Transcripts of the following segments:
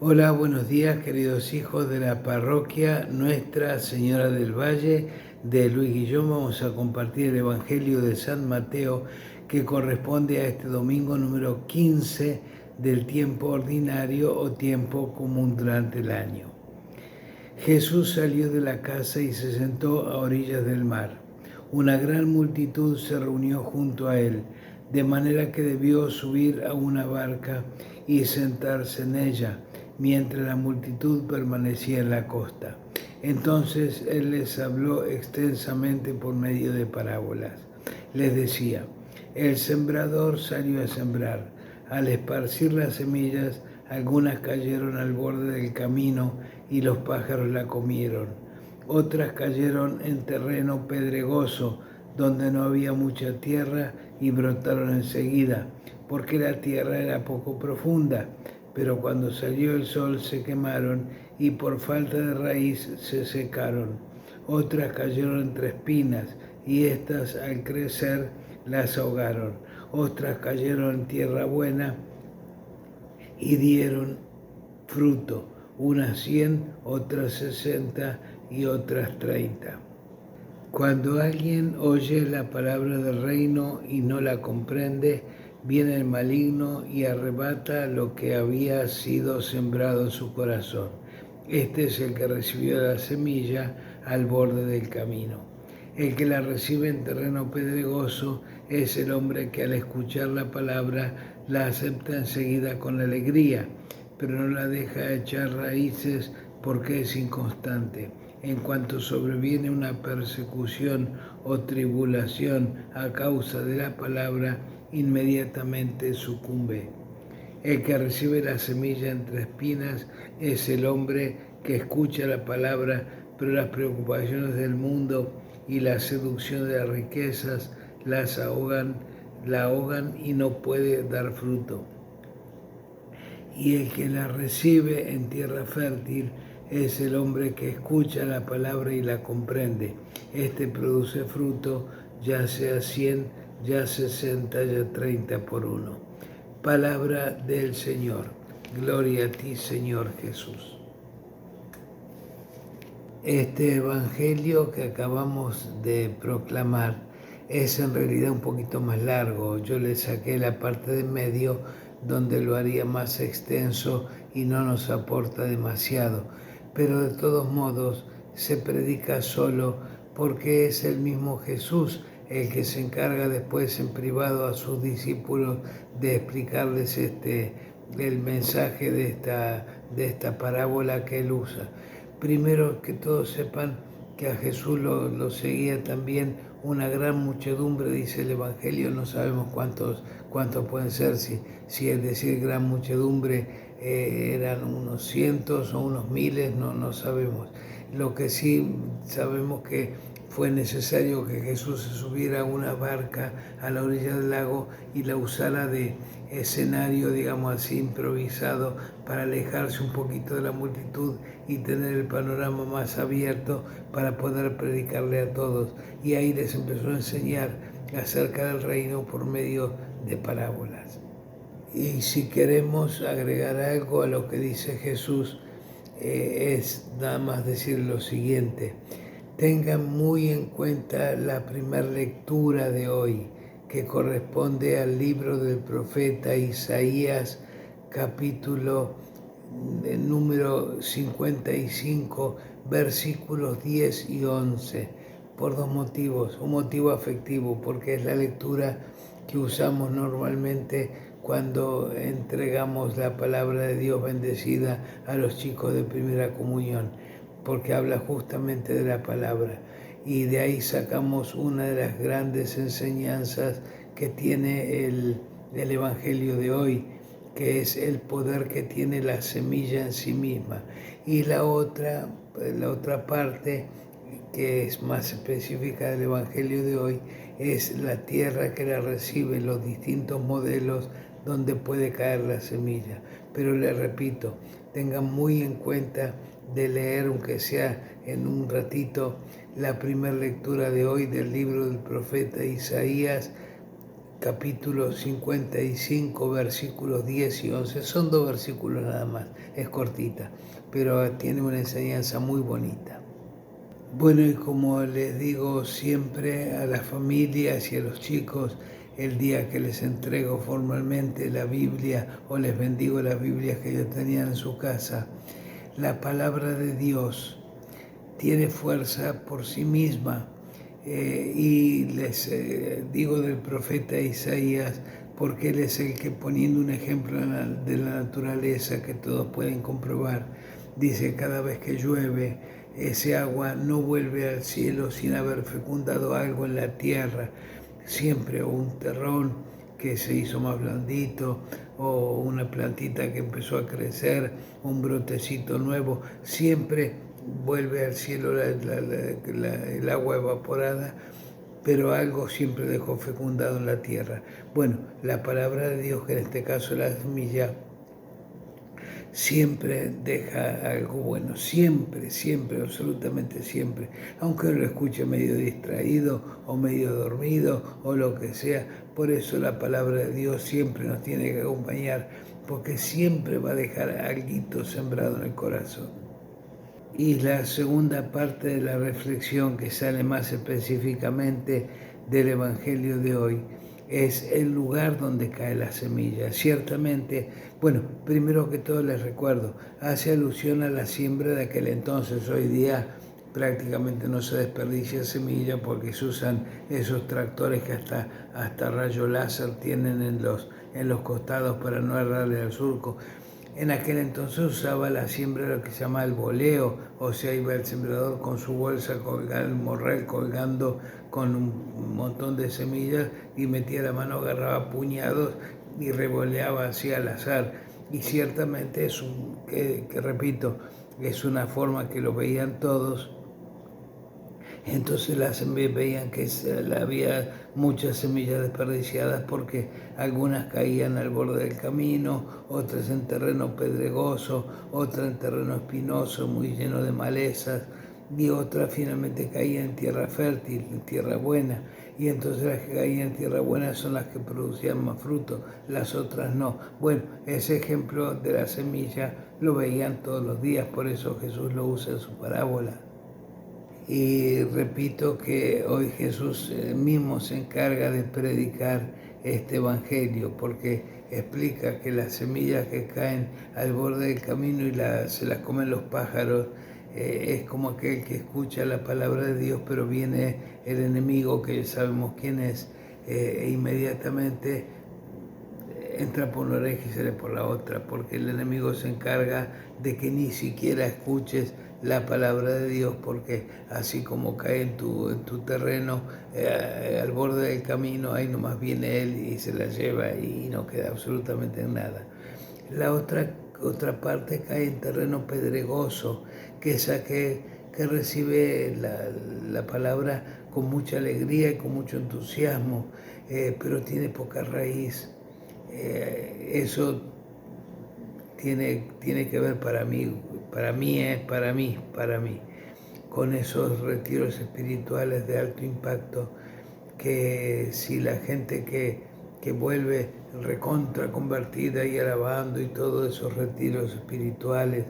Hola, buenos días queridos hijos de la parroquia Nuestra Señora del Valle de Luis Guillón. Vamos a compartir el Evangelio de San Mateo que corresponde a este domingo número 15 del tiempo ordinario o tiempo común durante el año. Jesús salió de la casa y se sentó a orillas del mar. Una gran multitud se reunió junto a él, de manera que debió subir a una barca y sentarse en ella, mientras la multitud permanecía en la costa. Entonces él les habló extensamente por medio de parábolas. Les decía: el sembrador salió a sembrar. Al esparcir las semillas, algunas cayeron al borde del camino y los pájaros la comieron. Otras cayeron en terreno pedregoso, donde no había mucha tierra, y brotaron enseguida, porque la tierra era poco profunda. Pero cuando salió el sol se quemaron y por falta de raíz se secaron. Otras cayeron entre espinas y éstas al crecer las ahogaron. Otras cayeron en tierra buena y dieron fruto, unas 100, otras 60 y otras 30. Cuando alguien oye la palabra del reino y no la comprende, viene el maligno y arrebata lo que había sido sembrado en su corazón. Este es el que recibió la semilla al borde del camino. El que la recibe en terreno pedregoso es el hombre que al escuchar la palabra la acepta enseguida con alegría, pero no la deja echar raíces porque es inconstante. En cuanto sobreviene una persecución o tribulación a causa de la palabra, inmediatamente sucumbe. El que recibe la semilla entre espinas es el hombre que escucha la palabra, pero las preocupaciones del mundo y la seducción de las riquezas la ahogan y no puede dar fruto. Y el que la recibe en tierra fértil es el hombre que escucha la palabra y la comprende. Este produce fruto, ya sea 100, ya 60, ya 30 por uno. Palabra del Señor. Gloria a ti, Señor Jesús. Este evangelio que acabamos de proclamar es en realidad un poquito más largo. Yo le saqué la parte de medio donde lo haría más extenso y no nos aporta demasiado. Pero de todos modos se predica solo porque es el mismo Jesús el que se encarga después en privado a sus discípulos de explicarles el mensaje de esta parábola que él usa. Primero que todos sepan que a Jesús lo seguía también una gran muchedumbre, dice el Evangelio. No sabemos cuántos pueden ser, si es decir gran muchedumbre eran unos cientos o unos miles, no sabemos. Lo que sí sabemos que fue necesario que Jesús se subiera a una barca a la orilla del lago y la usara de escenario, digamos así, improvisado, para alejarse un poquito de la multitud y tener el panorama más abierto para poder predicarle a todos. Y ahí les empezó a enseñar acerca del reino por medio de parábolas. Y si queremos agregar algo a lo que dice Jesús, es nada más decir lo siguiente: tengan muy en cuenta la primera lectura de hoy, que corresponde al libro del profeta Isaías, capítulo número 55, versículos 10 y 11, por dos motivos. Un motivo afectivo, porque es la lectura que usamos normalmente cuando entregamos la palabra de Dios bendecida a los chicos de primera comunión, porque habla justamente de la palabra. Y de ahí sacamos una de las grandes enseñanzas que tiene el Evangelio de hoy, que es el poder que tiene la semilla en sí misma. Y la otra parte, que es más específica del Evangelio de hoy, es la tierra que la recibe, los distintos modelos donde puede caer la semilla. Pero les repito, tengan muy en cuenta de leer, aunque sea en un ratito, la primera lectura de hoy del libro del profeta Isaías, capítulo 55, versículos 10 y 11. Son 2 versículos nada más, es cortita, pero tiene una enseñanza muy bonita. Bueno, y como les digo siempre a las familias y a los chicos, el día que les entrego formalmente la Biblia o les bendigo las Biblias que ellos tenían en su casa, la palabra de Dios tiene fuerza por sí misma. Y les digo del profeta Isaías, porque él es el que, poniendo un ejemplo de la naturaleza que todos pueden comprobar, dice: cada vez que llueve, ese agua no vuelve al cielo sin haber fecundado algo en la tierra, siempre un terrón que se hizo más blandito, o una plantita que empezó a crecer, un brotecito nuevo, siempre vuelve al cielo el agua evaporada, pero algo siempre dejó fecundado en la tierra. Bueno, la palabra de Dios, que en este caso la semilla, siempre deja algo bueno, siempre, siempre, absolutamente siempre, aunque lo escuche medio distraído o medio dormido o lo que sea. Por eso la palabra de Dios siempre nos tiene que acompañar, porque siempre va a dejar algo sembrado en el corazón. Y la segunda parte de la reflexión, que sale más específicamente del Evangelio de hoy, es el lugar donde cae la semilla. Ciertamente, bueno, primero que todo les recuerdo, hace alusión a la siembra de aquel entonces. Hoy día prácticamente no se desperdicia semilla porque se usan esos tractores que hasta rayo láser tienen en los costados para no errarle al surco. En aquel entonces usaba la siembra lo que se llama el voleo, o sea, iba el sembrador con su bolsa colgada, el morral colgando con un montón de semillas, y metía la mano, agarraba puñados y revoleaba así al azar. Y ciertamente es repito, es una forma que lo veían todos. Entonces veían que había muchas semillas desperdiciadas, porque algunas caían al borde del camino, otras en terreno pedregoso, otras en terreno espinoso, muy lleno de malezas, y otras finalmente caían en tierra fértil, en tierra buena. Y entonces las que caían en tierra buena son las que producían más fruto, las otras no. Bueno, ese ejemplo de la semilla lo veían todos los días, por eso Jesús lo usa en su parábola. Y repito que hoy Jesús mismo se encarga de predicar este evangelio, porque explica que las semillas que caen al borde del camino y se las comen los pájaros, es como aquel que escucha la palabra de Dios, pero viene el enemigo, que ya sabemos quién es, e inmediatamente entra por una oreja y sale por la otra, porque el enemigo se encarga de que ni siquiera escuches la palabra de Dios, porque así como cae en tu terreno, al borde del camino, ahí nomás viene él y se la lleva y no queda absolutamente nada. La otra parte cae en terreno pedregoso, que es aquel que recibe la palabra con mucha alegría y con mucho entusiasmo, pero tiene poca raíz. Eso tiene que ver para mí, con esos retiros espirituales de alto impacto, que si la gente que vuelve recontra convertida y alabando, y todos esos retiros espirituales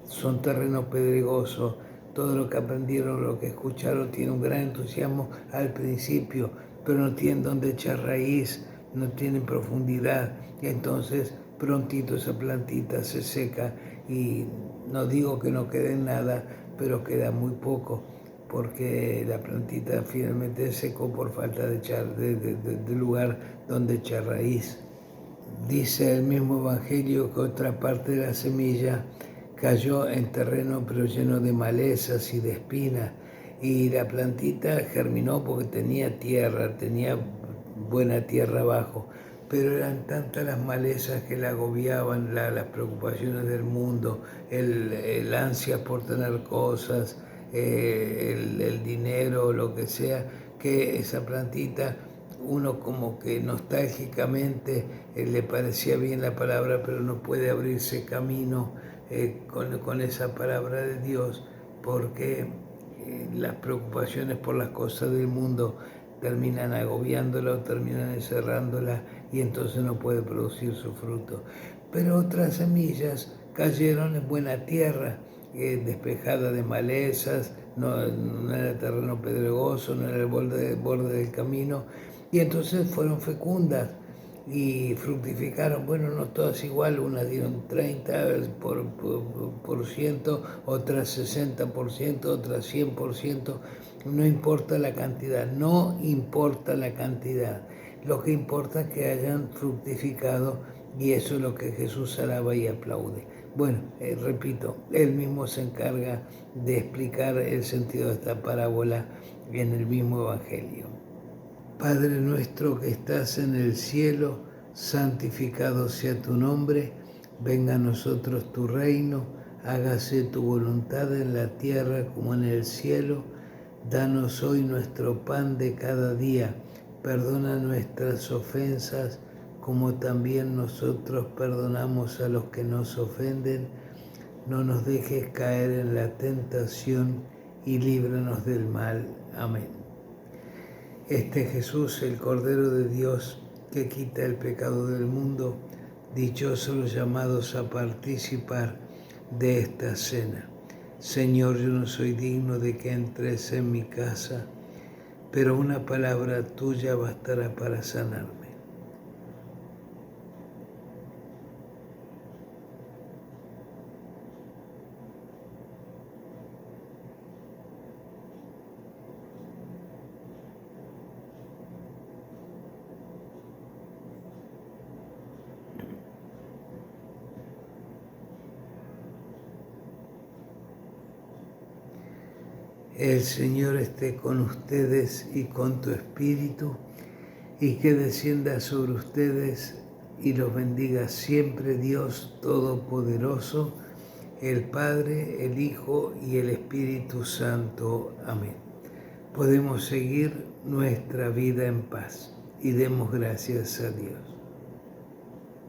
son terreno pedregoso, todo lo que aprendieron, lo que escucharon, tiene un gran entusiasmo al principio, pero no tienen dónde echar raíz, no tienen profundidad, y entonces prontito esa plantita se seca, y no digo que no quede nada, pero queda muy poco, porque la plantita finalmente secó por falta de lugar donde echar raíz. Dice el mismo Evangelio que otra parte de la semilla cayó en terreno pero lleno de malezas y de espinas, y la plantita germinó porque tenía tierra, tenía buena tierra abajo, pero eran tantas las malezas que la agobiaban, las preocupaciones del mundo, el ansia por tener cosas, el dinero, lo que sea, que esa plantita, uno como que nostálgicamente le parecía bien la palabra, pero no puede abrirse camino con esa palabra de Dios, porque las preocupaciones por las cosas del mundo terminan agobiándola o terminan encerrándola y entonces no puede producir su fruto. Pero otras semillas cayeron en buena tierra, despejada de malezas, no era terreno pedregoso, no era el borde del camino, y entonces fueron fecundas y fructificaron. Bueno, no todas igual, unas dieron 30%, otras 60%, otras 100%, no importa la cantidad, no importa la cantidad. Lo que importa es que hayan fructificado, y eso es lo que Jesús alaba y aplaude. Bueno, repito, él mismo se encarga de explicar el sentido de esta parábola en el mismo Evangelio. Padre nuestro que estás en el cielo, santificado sea tu nombre, venga a nosotros tu reino, hágase tu voluntad en la tierra como en el cielo. Danos hoy nuestro pan de cada día, perdona nuestras ofensas como también nosotros perdonamos a los que nos ofenden. No nos dejes caer en la tentación y líbranos del mal. Amén. Este Jesús, el Cordero de Dios, que quita el pecado del mundo, dichosos los llamados a participar de esta cena. Señor, yo no soy digno de que entres en mi casa, pero una palabra tuya bastará para sanarme. El Señor esté con ustedes y con tu espíritu, y que descienda sobre ustedes y los bendiga siempre Dios Todopoderoso, el Padre, el Hijo y el Espíritu Santo. Amén. Podemos seguir nuestra vida en paz y demos gracias a Dios.